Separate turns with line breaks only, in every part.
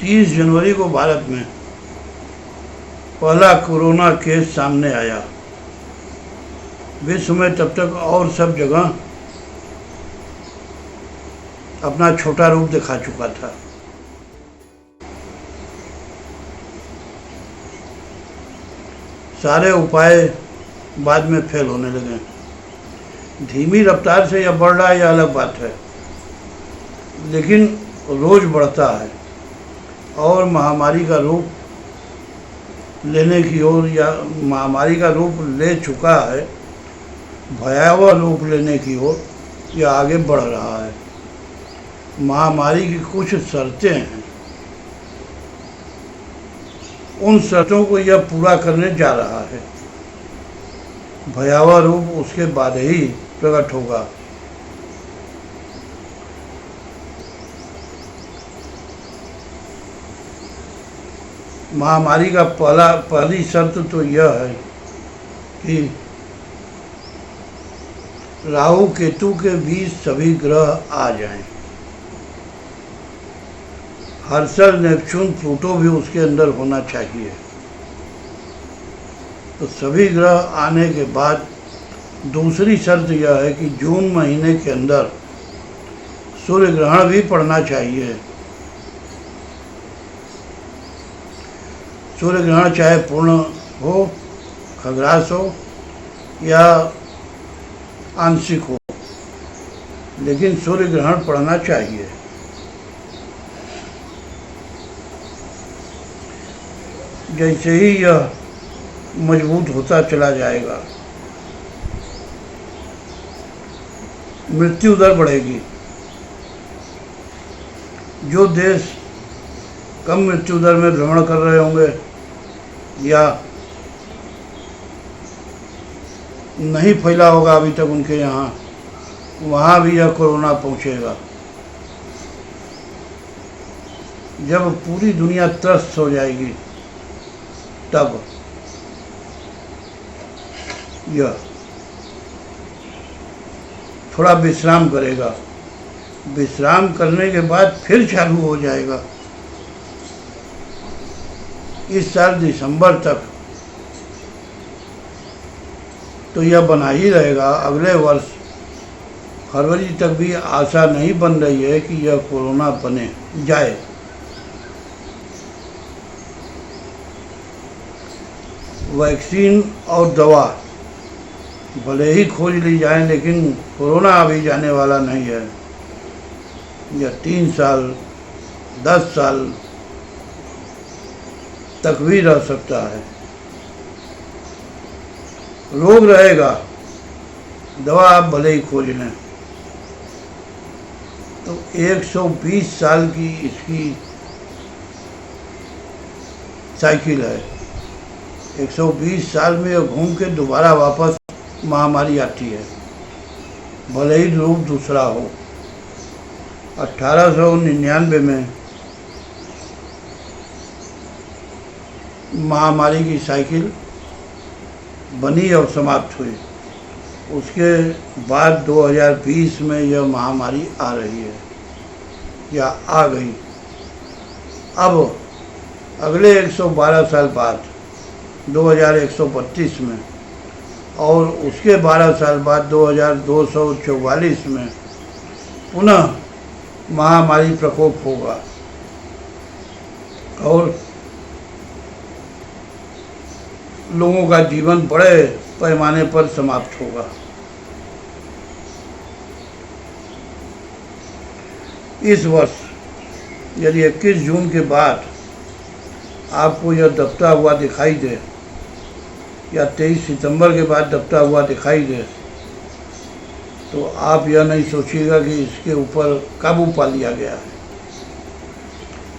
30 जनवरी को भारत में पहला कोरोना केस सामने आया। विश्व में तब तक और सब जगह अपना छोटा रूप दिखा चुका था। सारे उपाय बाद में फेल होने लगे। धीमी रफ्तार से यह बढ़ रहा है, यह अलग बात है, लेकिन रोज बढ़ता है और महामारी का रूप लेने की ओर, या महामारी का रूप ले चुका है, भयावह रूप लेने की ओर यह आगे बढ़ रहा है। महामारी की कुछ शर्तें हैं, उन शर्तों को यह पूरा करने जा रहा है। भयावह रूप उसके बाद ही प्रकट होगा। महामारी का पहली शर्त तो यह है कि राहु केतु के बीच सभी ग्रह आ जाएं। हर्षल, नेपच्यून, प्लूटो भी उसके अंदर होना चाहिए। तो सभी ग्रह आने के बाद दूसरी शर्त यह है कि जून महीने के अंदर सूर्य ग्रहण भी पड़ना चाहिए। सूर्य ग्रहण चाहे पूर्ण हो, खग्रास हो या आंशिक हो, लेकिन सूर्य ग्रहण पड़ना चाहिए। जैसे ही यह मजबूत होता चला जाएगा, मृत्यु दर बढ़ेगी। जो देश कम मृत्यु दर में भ्रमण कर रहे होंगे या नहीं फैला होगा अभी तक उनके यहाँ, वहाँ भी यह कोरोना पहुँचेगा। जब पूरी दुनिया त्रस्त हो जाएगी तब यह थोड़ा विश्राम करेगा। विश्राम करने के बाद फिर चालू हो जाएगा। इस साल दिसंबर तक तो यह बना ही रहेगा। अगले वर्ष फरवरी तक भी आशा नहीं बन रही है कि यह कोरोना बने जाए। वैक्सीन और दवा भले ही खोज ली जाए, लेकिन कोरोना अभी जाने वाला नहीं है। यह 3 साल 10 साल तक भी रह सकता है। रोग रहेगा, दवा आप भले ही खोज लें। तो 120 साल की इसकी साइकिल है। 120 साल में यह घूम के दोबारा वापस महामारी आती है, भले ही रूप दूसरा हो। 1899 में महामारी की साइकिल बनी और समाप्त हुई। उसके बाद 2020 में यह महामारी आ रही है या आ गई। अब अगले 112 साल बाद 2132 में और उसके 12 साल बाद 2244 में पुनः महामारी प्रकोप होगा और लोगों का जीवन बड़े पैमाने पर समाप्त होगा। इस वर्ष यदि 21 जून के बाद आपको यह दबता हुआ दिखाई दे या 23 सितंबर के बाद दबता हुआ दिखाई दे, तो आप यह नहीं सोचिएगा कि इसके ऊपर काबू पा लिया गया है।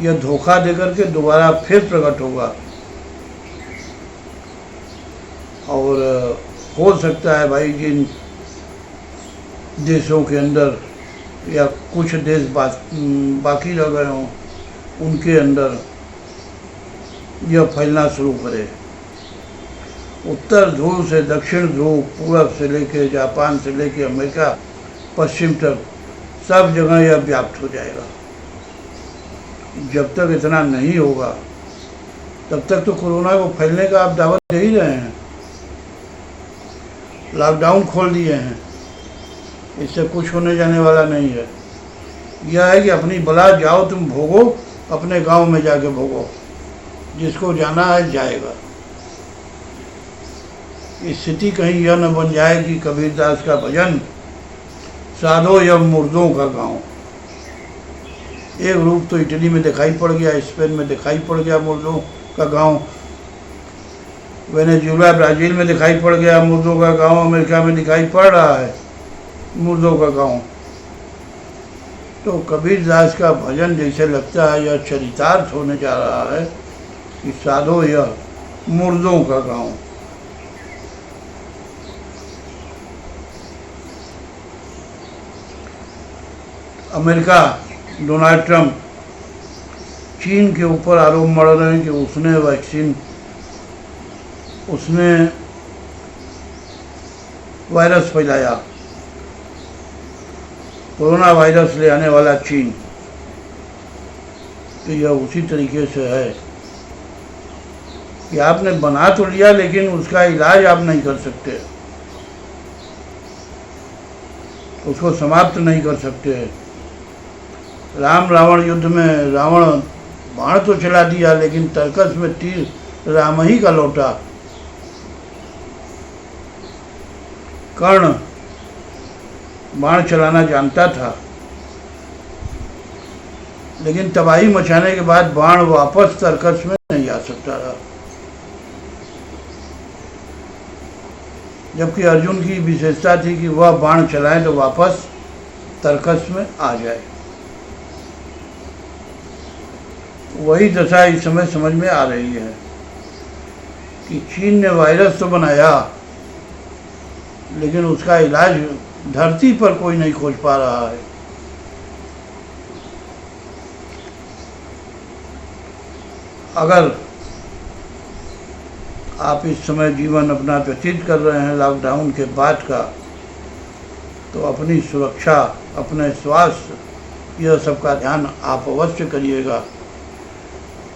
यह धोखा देकर के दोबारा फिर प्रकट होगा और हो सकता है भाई जिन देशों के अंदर या कुछ देश बाकी रह गए हों उनके अंदर यह फैलना शुरू करे। उत्तर ध्रुव से दक्षिण ध्रुव, पूरब से लेकर जापान से लेकर अमेरिका पश्चिम तक सब जगह यह व्याप्त हो जाएगा जब तक इतना नहीं होगा तब तक तो कोरोना को फैलने का आप दावत दे ही रहे हैं। लॉकडाउन खोल दिए हैं, इससे कुछ होने जाने वाला नहीं है। यह है कि अपनी बला जाओ तुम भोगो, अपने गांव में जाके भोगो, जिसको जाना है जाएगा। स्थिति कहीं यह न बन जाए कि कबीरदास का भजन साधो या मुर्दों का गांव। एक रूप तो इटली में दिखाई पड़ गया, स्पेन में दिखाई पड़ गया मुर्दों का गांव, वेनेजुएला ब्राज़ील में दिखाई पड़ गया मुर्दों का गांव, अमेरिका में दिखाई पड़ रहा है मुर्दों का गांव। तो कबीरदास का भजन जैसे लगता है यह चरितार्थ होने जा रहा है कि साधो यह मुर्दों का गांव। अमेरिका, डोनाल्ड ट्रंप चीन के ऊपर आरोप मढ़ रहे हैं कि उसने वायरस फैलाया, कोरोना वायरस ले आने वाला चीन। तो यह उसी तरीके से है कि आपने बना तो लिया लेकिन उसका इलाज आप नहीं कर सकते, उसको समाप्त नहीं कर सकते। राम रावण युद्ध में रावण बाण तो चला दिया लेकिन तरकस में तीर राम ही का लौटा। कर्ण बाण चलाना जानता था लेकिन तबाही मचाने के बाद बाण वापस तरकस में नहीं आ सकता था, जबकि अर्जुन की विशेषता थी कि वह बाण चलाए तो वापस तरकस में आ जाए। वही दशा इस समय समझ में आ रही है कि चीन ने वायरस तो बनाया लेकिन उसका इलाज धरती पर कोई नहीं खोज पा रहा है। अगर आप इस समय जीवन अपना व्यतीत कर रहे हैं लॉकडाउन के बाद का, तो अपनी सुरक्षा, अपने स्वास्थ्य, यह सब का ध्यान आप अवश्य करिएगा।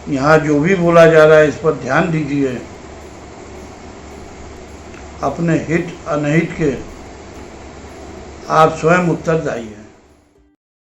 यहाँ जो भी बोला जा रहा है इस पर ध्यान दीजिए। अपने हित अनहित के आप स्वयं उत्तरदायी हैं।